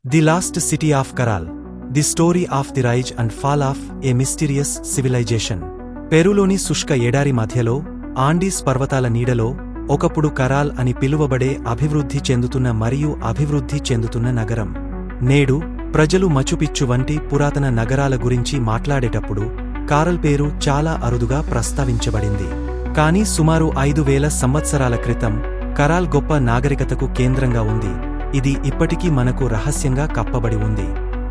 The lost city of Caral, the story of the rise and fall of a mysterious civilization. పెరూలోని శుష్క ఎడారి మధ్యలో, Andes పర్వతాల నీడలో, ఒకప్పుడు కరాల్ అని పిలువబడే అభివృద్ధి చెందుతున్న మరియు అభివృద్ధి చెందుతున్న నగరం. నేడు ప్రజలు మచుపిచ్చు వంటి పురాతన నగరాల గురించి మాట్లాడేటప్పుడు కారల్ పేరు చాలా అరుదుగా ప్రస్తావించబడింది. కానీ సుమారు 5000 సంవత్సరాల క్రితం కరాల్ గొప్ప నాగరికతకు కేంద్రంగా ఉంది. ఇది ఇప్పటికీ మనకు రహస్యంగా కప్పబడి ఉంది.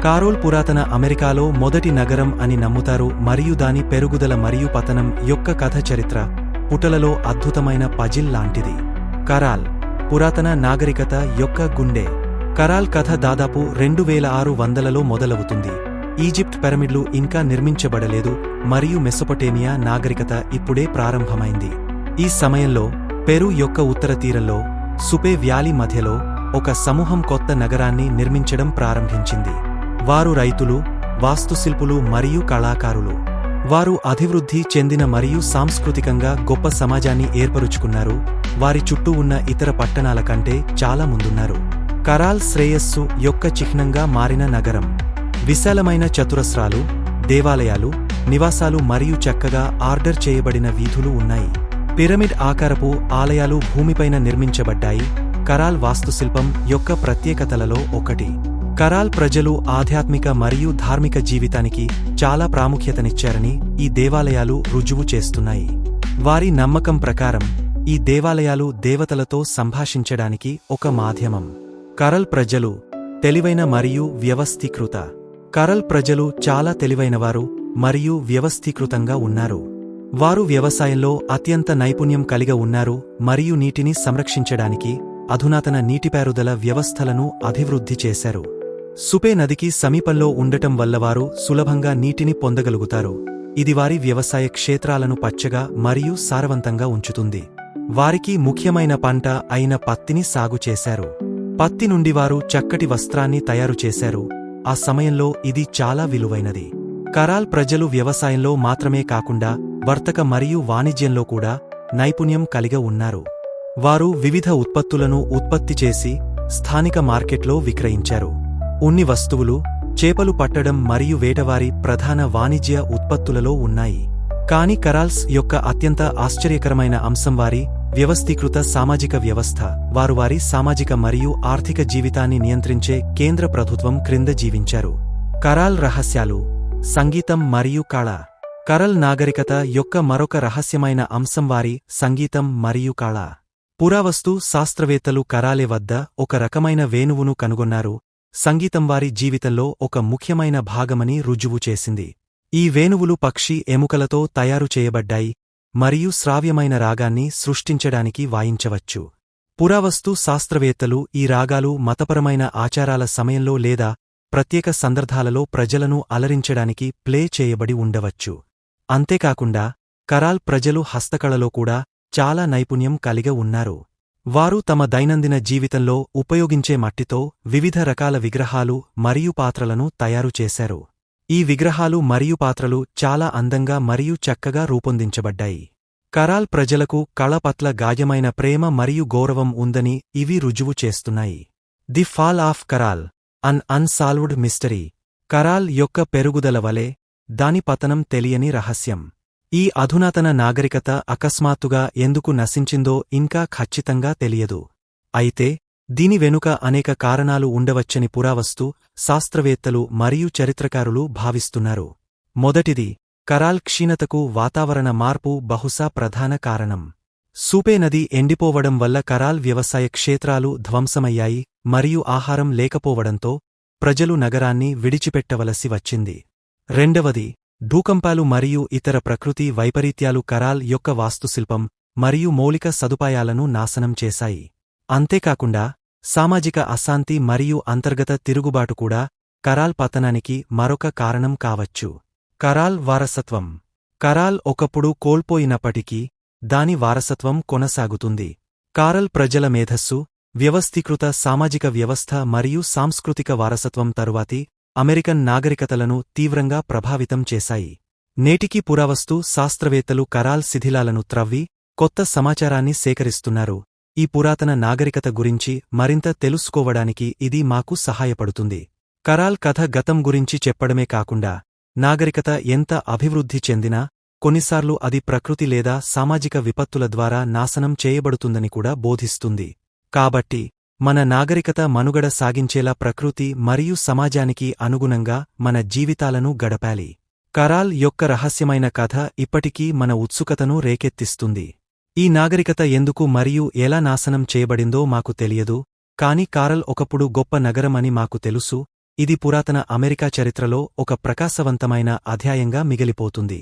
కారోల్ పురాతన అమెరికాలో మొదటి నగరం అని నమ్ముతారు మరియు దాని పెరుగుదల మరియు పతనం యొక్క కథ చరిత్ర పుటలలో అద్భుతమైన పజిల్ లాంటిది. కరాల్ పురాతన నాగరికత యొక్క గుండె. కరాల్ కథ దాదాపు 2600లో మొదలవుతుంది. ఈజిప్ట్ పిరమిడ్లు ఇంకా నిర్మించబడలేదు మరియు మెసొపొటేమియా నాగరికత ఇప్పుడే ప్రారంభమైంది. ఈ సమయంలో పెరు యొక్క ఉత్తర తీరంలో సుపే వ్యాలీ మధ్యలో ఒక సమూహం కొత్త నగరాన్ని నిర్మించడం ప్రారంభించింది. వారు రైతులు, వాస్తుశిల్పులు మరియు కళాకారులు. వారు అభివృద్ధి చెందిన మరియు సాంస్కృతికంగా గొప్ప సమాజాన్ని ఏర్పరుచుకున్నారు. వారి చుట్టూ ఉన్న ఇతర పట్టణాల కంటే చాలా ముందున్నారు. కరాల్ శ్రేయస్సు యొక్క చిహ్నంగా మారిన నగరం. విశాలమైన చతురస్రాలు, దేవాలయాలు, నివాసాలు మరియు చక్కగా ఆర్డర్ చేయబడిన వీధులు ఉన్నాయి. పిరమిడ్ ఆకారపు ఆలయాలు భూమిపైన నిర్మించబడ్డాయి. కరాల్ వాస్తుశిల్పం యొక్క ప్రత్యేకతలలో ఒకటి. కరాల్ ప్రజలు ఆధ్యాత్మిక మరియు ధార్మిక జీవితానికి చాలా ప్రాముఖ్యతనిచ్చారని ఈ దేవాలయాలు రుజువు చేస్తున్నాయి. వారి నమ్మకం ప్రకారం ఈ దేవాలయాలు దేవతలతో సంభాషించడానికి ఒక మాధ్యమం. కరల్ ప్రజలు తెలివైన మరియు వ్యవస్థీకృత. కరల్ ప్రజలు చాలా తెలివైనవారు మరియు వ్యవస్థీకృతంగా ఉన్నారు. వారు వ్యవసాయంలో అత్యంత నైపుణ్యం కలిగి ఉన్నారు మరియు నీటిని సంరక్షించడానికి అధునాతన నీటిపారుదల వ్యవస్థలను అభివృద్ధి చేశారు. సుపే నదికి సమీపంలో ఉండటం వల్ల వారు సులభంగా నీటిని పొందగలుగుతారు. ఇది వారి వ్యవసాయ క్షేత్రాలను పచ్చగా మరియు సారవంతంగా ఉంచుతుంది. వారికి ముఖ్యమైన పంట అయిన పత్తిని సాగు చేశారు. పత్తి నుండి వారు చక్కటి వస్త్రాన్ని తయారు చేశారు. ఆ సమయంలో ఇది చాలా విలువైనది. కరాల్ ప్రజలు వ్యవసాయంలో మాత్రమే కాకుండా వర్తక మరియు వాణిజ్యంలో కూడా నైపుణ్యం కలిగి ఉన్నారు. వారు వివిధ ఉత్పత్తులను ఉత్పత్తి చేసి స్థానిక మార్కెట్లో విక్రయించారు. ఉన్ని వస్తువులు, చేపలు పట్టడం మరియు వేటవారి ప్రధాన వాణిజ్య ఉత్పత్తులలో ఉన్నాయి. కాని కరాల్స్ యొక్క అత్యంత ఆశ్చర్యకరమైన అంశం వారి వ్యవస్థీకృత సామాజిక వ్యవస్థ. వారు వారి సామాజిక మరియు ఆర్థిక జీవితాన్ని నియంత్రించే కేంద్ర ప్రభుత్వం క్రింద జీవించారు. కరాల్ రహస్యాలు, సంగీతం మరియు కళ. కరల్ నాగరికత యొక్క మరొక రహస్యమైన అంశం వారి సంగీతం మరియు కళ. పురావస్తు శాస్త్రవేత్తలు కరాలే వద్ద ఒక రకమైన వేణువును కనుగొన్నారు. సంగీతం వారి జీవితంలో ఒక ముఖ్యమైన భాగమని రుజువు చేసింది. ఈ వేణువులు పక్షి ఎముకలతో తయారు చేయబడ్డాయి మరియు శ్రావ్యమైన రాగాన్ని సృష్టించడానికి వాయించవచ్చు. పురావస్తు శాస్త్రవేత్తలు ఈ రాగాలు మతపరమైన ఆచారాల సమయంలో లేదా ప్రత్యేక సందర్భాలలో ప్రజలను అలరించడానికి ప్లే చేయబడి ఉండవచ్చు. అంతేకాకుండా కరాల్ ప్రజలు హస్తకళలో కూడా చాలా నైపుణ్యం కలిగి ఉన్నారు. వారు తమ దైనందిన జీవితంలో ఉపయోగించే మట్టితో వివిధ రకాల విగ్రహాలు మరియు పాత్రలను తయారు చేశారు. ఈ విగ్రహాలు మరియు పాత్రలు చాలా అందంగా మరియు చక్కగా రూపొందించబడ్డాయి. కరాల్ ప్రజలకు కళ పట్ల గాయమైన ప్రేమ మరియు గౌరవం ఉందని ఇవి రుజువు చేస్తున్నాయి. The fall of కరాల్, an unsolved mystery. కరాల్ యొక్క పెరుగుదల వలె దాని పతనం తెలియని రహస్యం. ఈ అధునాతన నాగరికత అకస్మాత్తుగా ఎందుకు నశించిందో ఇంకా ఖచ్చితంగా తెలియదు. అయితే దీని వెనుక అనేక కారణాలు ఉండవచ్చని పురావస్తు శాస్త్రవేత్తలు మరియు చరిత్రకారులు భావిస్తున్నారు. మొదటిది, కరాల్ క్షీణతకు వాతావరణ మార్పు బహుశా ప్రధాన కారణం. సూపే నది ఎండిపోవడం వల్ల కరాల్ వ్యవసాయ క్షేత్రాలు ధ్వంసమయ్యాయి మరియు ఆహారం లేకపోవడంతో ప్రజలు నగరాన్ని విడిచిపెట్టవలసి వచ్చింది. రెండవది, భూకంపాలు మరియు ఇతర ప్రకృతి వైపరీత్యాలు కరాల్ యొక్క వాస్తుశిల్పం మరియు మౌలిక సదుపాయాలను నాశనం చేశాయి. అంతేకాకుండా సామాజిక అశాంతి మరియు అంతర్గత తిరుగుబాటు కూడా కరాల్ పతనానికి మరొక కారణం కావచ్చు. కరాల్ వారసత్వం. కరాల్ ఒకప్పుడు కోల్పోయినప్పటికీ దాని వారసత్వం కొనసాగుతుంది. కారల్ ప్రజల మేధస్సు, వ్యవస్థీకృత సామాజిక వ్యవస్థ మరియు సాంస్కృతిక వారసత్వం తరువాతి అమెరికన్ నాగరికతలను తీవ్రంగా ప్రభావితం చేశాయి. నేటికీ పురావస్తు శాస్త్రవేత్తలు కరాల్ శిథిలాలను త్రవ్వి కొత్త సమాచారాన్ని సేకరిస్తున్నారు. ఈ పురాతన నాగరికత గురించి మరింత తెలుసుకోవడానికి ఇది మాకు సహాయపడుతుంది. కరాల్ కథ గతం గురించి చెప్పడమే కాకుండా నాగరికత ఎంత అభివృద్ధి చెందినా కొన్నిసార్లు అది ప్రకృతి లేదా సామాజిక విపత్తుల ద్వారా నాశనం చేయబడుతుందని కూడా బోధిస్తుంది. కాబట్టి మన నాగరికత మనుగడ సాగించేలా ప్రకృతి మరియు సమాజానికి అనుగుణంగా మన జీవితాలను గడపాలి. కరాల్ యొక్క రహస్యమైన కథ ఇప్పటికీ మన ఉత్సుకతను రేకెత్తిస్తుంది. ఈ నాగరికత ఎందుకు మరియు ఎలా నాశనం చేయబడిందో మాకు తెలియదు, కాని కారల్ ఒకప్పుడు గొప్ప నగరం అని మాకు తెలుసు. ఇది పురాతన అమెరికా చరిత్రలో ఒక ప్రకాశవంతమైన అధ్యాయంగా మిగిలిపోతుంది.